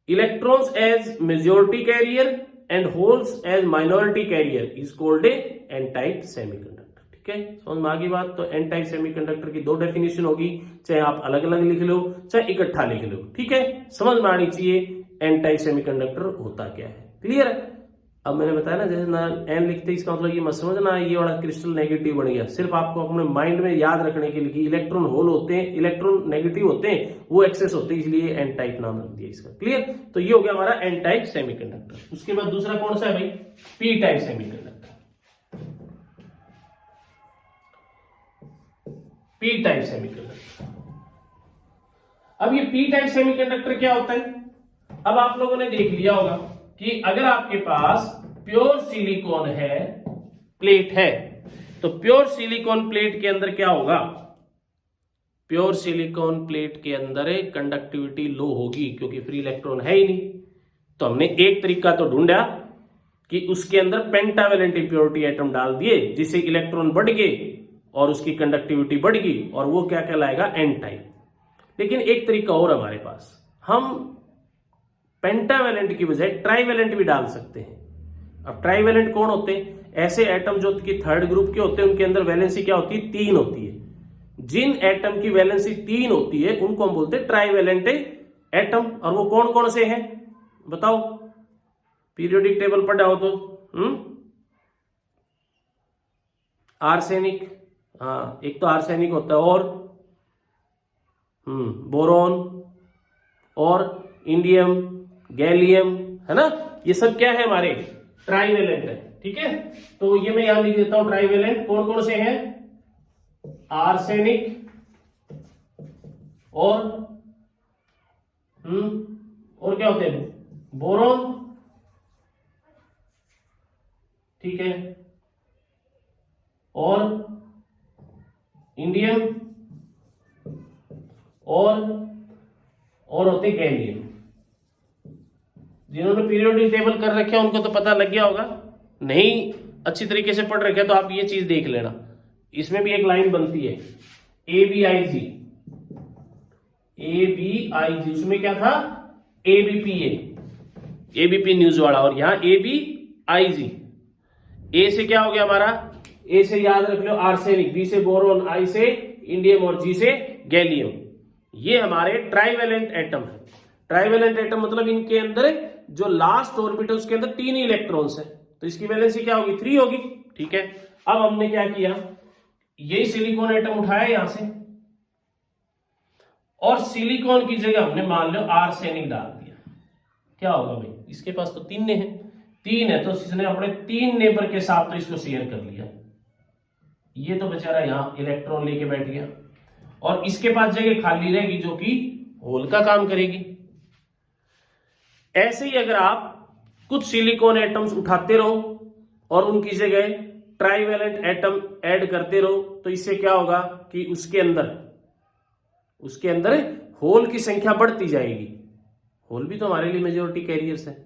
electrons as majority carrier and holes as minority carrier is called N type semiconductor. ठीक है, समझ में आ गई बात। तो एन टाइप सेमीकंडक्टर की दो डेफिनेशन होगी, चाहे आप अलग अलग लिख लो चाहे इकट्ठा लिख लो। ठीक है, समझ में आनी चाहिए एन टाइप सेमीकंडक्टर होता क्या है। क्लियर है। अब मैंने बताया ना, जैसे ना एन लिखते इसका मतलब ये मत समझना ये वाला क्रिस्टल नेगेटिव बन गया। सिर्फ आपको अपने माइंड में याद रखने के लिए कि इलेक्ट्रॉन होल होते हैं, इलेक्ट्रॉन नेगेटिव होते हैं, वो एक्सेस होते हैं, इसलिए एन टाइप नाम रख दिया इसका। क्लियर। तो ये हो गया हमारा एन टाइप सेमीकंडक्टर। उसके बाद दूसरा कौन सा है भाई, P type semiconductor. P type semiconductor. अब ये पी टाइप सेमीकंडक्टर क्या होता है, अब आप लोगों ने देख लिया होगा कि अगर आपके पास प्योर सिलिकॉन है, प्लेट है, तो प्योर सिलिकॉन प्लेट के अंदर क्या होगा, प्योर सिलिकॉन प्लेट के अंदर कंडक्टिविटी लो होगी क्योंकि फ्री इलेक्ट्रॉन है ही नहीं। तो हमने एक तरीका तो ढूंढा कि उसके अंदर पेंटावेलेंट इंप्योरिटी एटम डाल दिए, जिससे इलेक्ट्रॉन बढ़ गए और उसकी कंडक्टिविटी बढ़ गई, और वो क्या कहलाएगा, एन टाइप। लेकिन एक तरीका और हमारे पास, हम पेंटावेलेंट की बजाय ट्राइवेलेंट भी डाल सकते हैं। अब ट्राइवेलेंट कौन होते हैं? ऐसे एटम जो कि थर्ड ग्रुप के होते हैं, उनके अंदर वैलेंसी क्या होती है, 3 होती है। जिन एटम की वैलेंसी 3 होती है उनको हम बोलते हैं ट्राइवेलेंट एटम। और वो कौन कौन से हैं बताओ, पीरियोडिक टेबल पढ़ा हो तो। आर्सेनिक, हाँ एक तो आर्सेनिक होता है, और बोरॉन, और इंडियम, गैलियम, है ना, ये सब क्या है हमारे, ट्राइवेलेंट है। ठीक है, तो ये मैं यहां लिख देता हूं, ट्राइवेलेंट कौन कौन से हैं, आर्सेनिक और क्या होते हैं, बोरॉन, ठीक है, और इंडियम, और होते गैलियम। जिन्होंने पीरियोडिक टेबल कर रखे उनको तो पता लग गया होगा, नहीं अच्छी तरीके से पढ़ रखे तो आप ये चीज देख लेना। इसमें भी एक लाइन बनती है ABIG, उसमें क्या था, ABP न्यूज वाला, और यहां ABIG। ए से क्या हो गया हमारा, ए से याद रख लो आर्सेनिक, बी से बोरोन, आई से इंडियम, और जी से गैलियम। ये हमारे ट्राइवेलेंट एटम है। ट्राइवेलेंट एटम मतलब इनके अंदर जो लास्ट ऑर्बिट है उसके अंदर 3 इलेक्ट्रॉन्स है, तो इसकी वैलेंसी क्या होगी, 3 होगी। ठीक है, अब हमने क्या किया, यही सिलिकॉन एटम उठाया यहां से, और सिलिकॉन की जगह हमने मान लो आर्सेनिक डाल दिया। क्या होगा भाई, इसके पास तो 3 है, 3 है तो इसने अपने 3 नेबर के साथ तो इसको शेयर कर लिया। ये तो बेचारा यहां इलेक्ट्रॉन लेके बैठ गया, और इसके पास जगह खाली रहेगी जो कि होल का काम करेगी। ऐसे ही अगर आप कुछ सिलिकॉन एटम्स उठाते रहो और उनकी जगह ट्राइवेलेंट एटम ऐड करते रहो, तो इससे क्या होगा कि उसके अंदर होल की संख्या बढ़ती जाएगी। होल भी तो हमारे लिए मेजॉरिटी कैरियर्स है,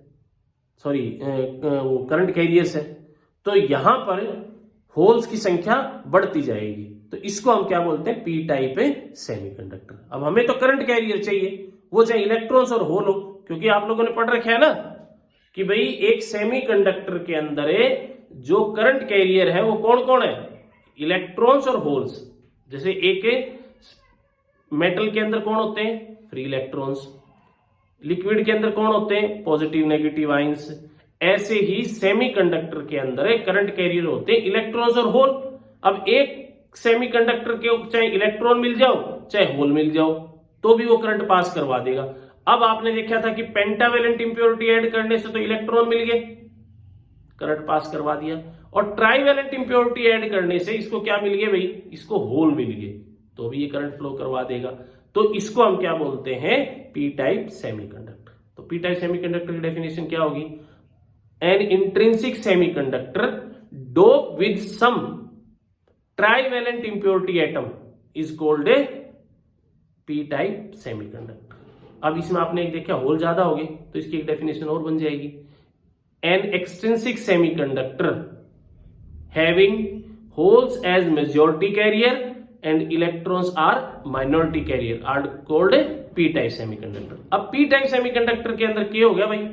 सॉरी वो करंट कैरियर्स है, तो यहां पर होल्स की संख्या बढ़ती जाएगी। तो इसको हम क्या बोलते हैं, पी टाइप सेमीकंडक्टर। अब हमें तो करंट कैरियर चाहिए, वो चाहे इलेक्ट्रॉन्स और होल हो, क्योंकि आप लोगों ने पढ़ रखा है ना कि भाई एक सेमीकंडक्टर के अंदर जो करंट कैरियर है वो कौन कौन है, इलेक्ट्रॉन्स और होल्स। जैसे एक मेटल के अंदर कौन होते हैं, फ्री इलेक्ट्रॉन्स, लिक्विड के अंदर कौन होते हैं, पॉजिटिव नेगेटिव आयंस। ऐसे ही सेमीकंडक्टर के अंदर करंट कैरियर होते हैं इलेक्ट्रॉन्स और होल। अब एक सेमीकंडक्टर के चाहे इलेक्ट्रॉन मिल जाओ चाहे होल मिल जाओ तो भी वो करंट पास करवा देगा। अब आपने देखा था कि पेंटावेलेंट इंप्योरिटी ऐड करने से तो इलेक्ट्रॉन मिल गए, करंट पास करवा दिया, और ट्राइवेलेंट इंप्योरिटी ऐड करने से इसको क्या मिल गया भाई, इसको होल मिल गए, तो भी ये करंट फ्लो करवा देगा। तो इसको हम क्या बोलते हैं, पी टाइप सेमीकंडक्टर। तो पी टाइप सेमीकंडक्टर की डेफिनेशन क्या होगी, an intrinsic semiconductor dope with some trivalent impurity atom is called a P type semiconductor. अब इसमें आपने एक देखा होल ज्यादा हो गए तो इसकी एक डेफिनेशन और बन जाएगी, an extrinsic semiconductor having holes as majority carrier and electrons are minority carrier are called p type semiconductor। अब p type semiconductor के अंदर क्या हो गया भाई,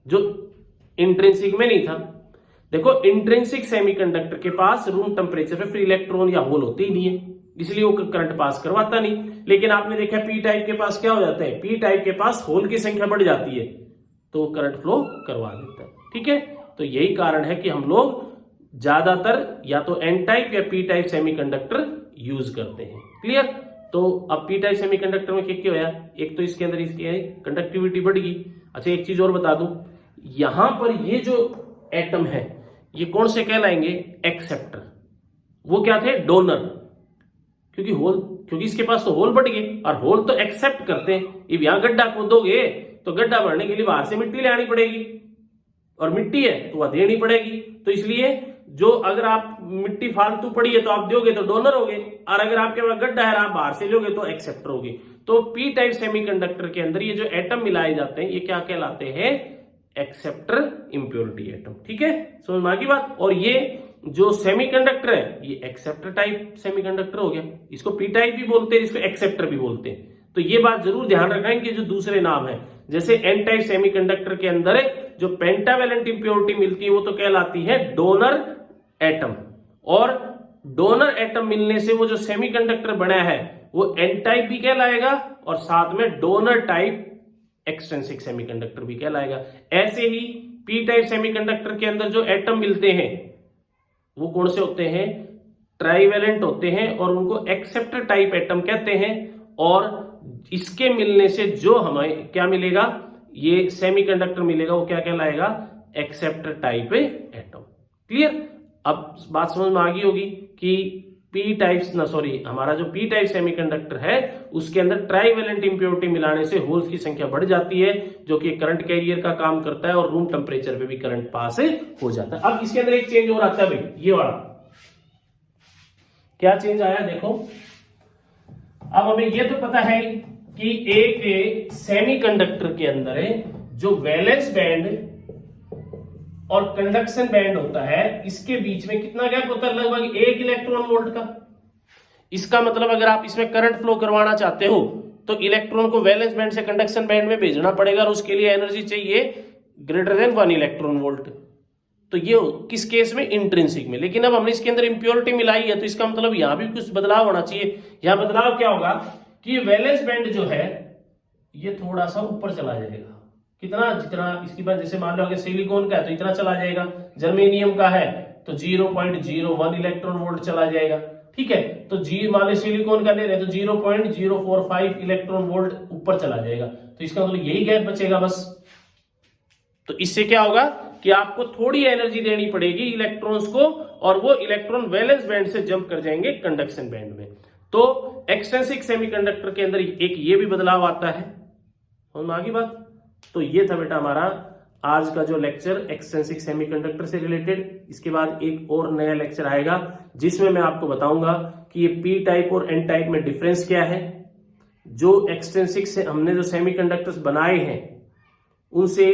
जो इंट्रिंसिक में नहीं था। देखो इंट्रिंसिक सेमीकंडक्टर के पास रूम टेम्परेचर पे फ्री इलेक्ट्रॉन या होल होते ही नहीं है, इसलिए वो करंट पास करवाता नहीं। लेकिन आपने देखा पी टाइप के पास क्या हो जाता है, पी टाइप के पास होल की संख्या बढ़ जाती है तो वो करंट फ्लो करवा देता है। ठीक है, तो यही कारण है कि हम लोग ज्यादातर या तो एन टाइप या पी टाइप सेमीकंडक्टर यूज करते हैं। क्लियर। तो अब पी टाइप सेमीकंडक्टर में क्या होया, एक तो इसके अंदर इसकी कंडक्टिविटी बढ़ गई। अच्छा एक चीज और बता दूं, यहां पर ये जो एटम है ये कौन से कहलाएंगे, एक्सेप्टर। वो क्या थे, डोनर, क्योंकि इसके पास तो होल बढ़ गए और होल तो एक्सेप्ट करते हैं। अब यहां गड्ढा खोदोगे तो गड्ढा भरने के लिए बाहर से मिट्टी ले आनी पड़ेगी, और मिट्टी है तो वह देनी पड़ेगी। तो इसलिए जो अगर आप मिट्टी फालतू पड़ी है तो आप दोगे तो डोनर होगे, और अगर आपके पास गड्ढा है आप बाहर से लोगे तो एक्सेप्टर होगे। तो पी टाइप सेमीकंडक्टर के अंदर ये जो एटम मिलाए जाते हैं ये क्या कहलाते हैं, एक्सेप्टर इंप्योरिटी एटम। ठीक है, समझ में आ गई बात। और ये जो सेमीकंडक्टर है ये एक्सेप्टर टाइप सेमीकंडक्टर हो गया, इसको पी टाइप भी बोलते हैं, इसको एक्सेप्टर भी बोलते हैं। तो ये बात जरूर ध्यान रखना है कि जो दूसरे नाम है, जैसे एन टाइप सेमीकंडक्टर के अंदर जो पेंटावेलेंट इंप्योरिटी मिलती है वो तो कहलाती है डोनर एटम, और डोनर एटम मिलने से वो जो सेमीकंडक्टर बना है वो एन टाइप भी कहलाएगा और साथ में डोनर टाइप एक्सट्रिंसिक सेमीकंडक्टर भी कहलाएगा। ऐसे ही पी टाइप सेमीकंडक्टर के अंदर जो एटम मिलते हैं वो कौन से होते हैं, ट्राइवेलेंट होते हैं और उनको एक्सेप्टर टाइप एटम कहते हैं। और इसके मिलने से जो हमें क्या मिलेगा, ये सेमीकंडक्टर मिलेगा, वो क्या कहलाएगा, एक्सेप्टर टाइप एटम। क्लियर, अब बात समझ में आ गई होगी कि पी टाइप्स हमारा जो पी टाइप सेमीकंडक्टर है उसके अंदर ट्राइवेलेंट इंप्योरिटी मिलाने से होल्स की संख्या बढ़ जाती है, जो कि करंट कैरियर का काम करता है और रूम टेम्परेचर पे भी करंट पास हो जाता है। अब इसके अंदर एक चेंज और आता है भाई, ये वाला क्या चेंज आया देखो। अब हमें ये तो पता है कि एक सेमीकंडक्टर के अंदर जो वैलेंस बैंड और कंडक्शन बैंड होता है इसके बीच में कितना गैप होता है, लगभग 1 इलेक्ट्रॉन वोल्ट का। इसका मतलब अगर आप इसमें करंट फ्लो करवाना चाहते हो तो इलेक्ट्रॉन को वैलेंस बैंड से कंडक्शन बैंड में भेजना पड़ेगा और उसके लिए एनर्जी चाहिए ग्रेटर देन 1 इलेक्ट्रॉन वोल्ट। तो ये किस केस में, इंट्रिंसिक में। लेकिन अब हमने इसके अंदर इंप्योरिटी मिलाई है तो इसका मतलब यहां भी कुछ बदलाव होना चाहिए। यहां बदलाव क्या होगा कि वैलेंस बैंड जो है ये थोड़ा सा ऊपर चला जाएगा। कितना, जितना इसकी बात, जैसे मान लो अगर सिलिकॉन का है तो इतना चला जाएगा, जर्मेनियम का है तो 0.01 इलेक्ट्रॉन वोल्ट चला जाएगा। ठीक है, तो मान लो सिलिकॉन का ले रहे तो 0.045 इलेक्ट्रॉन वोल्ट ऊपर चला जाएगा। तो इसका मतलब यही गैप बचेगा बस। तो इससे क्या होगा कि आपको थोड़ी एनर्जी देनी पड़ेगी इलेक्ट्रॉन्स को और वो इलेक्ट्रॉन वैलेंस बैंड से जंप कर जाएंगे कंडक्शन बैंड में। तो एक्सट्रिंसिक सेमीकंडक्टर के अंदर एक ये भी बदलाव आता है। समझ में आ गई बात। तो ये था बेटा हमारा आज का जो लेक्चर एक्सट्रिंसिक सेमीकंडक्टर से रिलेटेड। इसके बाद एक और नया लेक्चर आएगा जिसमें मैं आपको बताऊंगा कि ये पी टाइप और एन टाइप में डिफरेंस क्या है, जो एक्सट्रिंसिक से हमने जो सेमीकंडक्टर्स बनाए हैं उनसे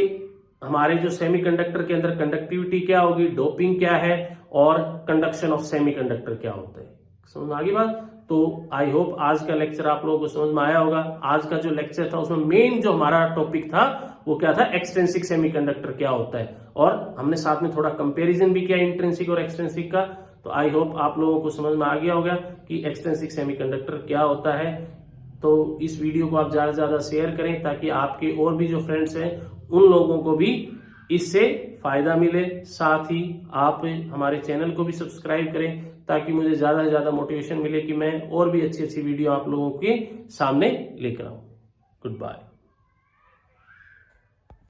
हमारे जो सेमीकंडक्टर के अंदर कंडक्टिविटी क्या होगी, डोपिंग क्या है और कंडक्शन ऑफ सेमीकंडक्टर क्या होता है। समझ में आ गई बात। तो आई होप आज का लेक्चर आप लोगों को समझ में आया होगा। आज का जो लेक्चर था उसमें मेन जो हमारा टॉपिक था वो क्या था, एक्सट्रिंसिक सेमीकंडक्टर क्या होता है, और हमने साथ में थोड़ा कंपैरिजन भी किया इंट्रिंसिक और एक्सट्रिंसिक का। तो आई होप आप लोगों को समझ में आ गया होगा कि एक्सट्रिंसिक सेमीकंडक्टर क्या होता है। तो इस वीडियो को आप ज्यादा से ज्यादा शेयर करें ताकि आपके और भी जो फ्रेंड्स हैं उन लोगों को भी इससे फायदा मिले। साथ ही आप हमारे चैनल को भी सब्सक्राइब करें ताकि मुझे ज्यादा से ज्यादा मोटिवेशन मिले कि मैं और भी अच्छी अच्छी वीडियो आप लोगों के सामने लेकर आऊं। Good bye.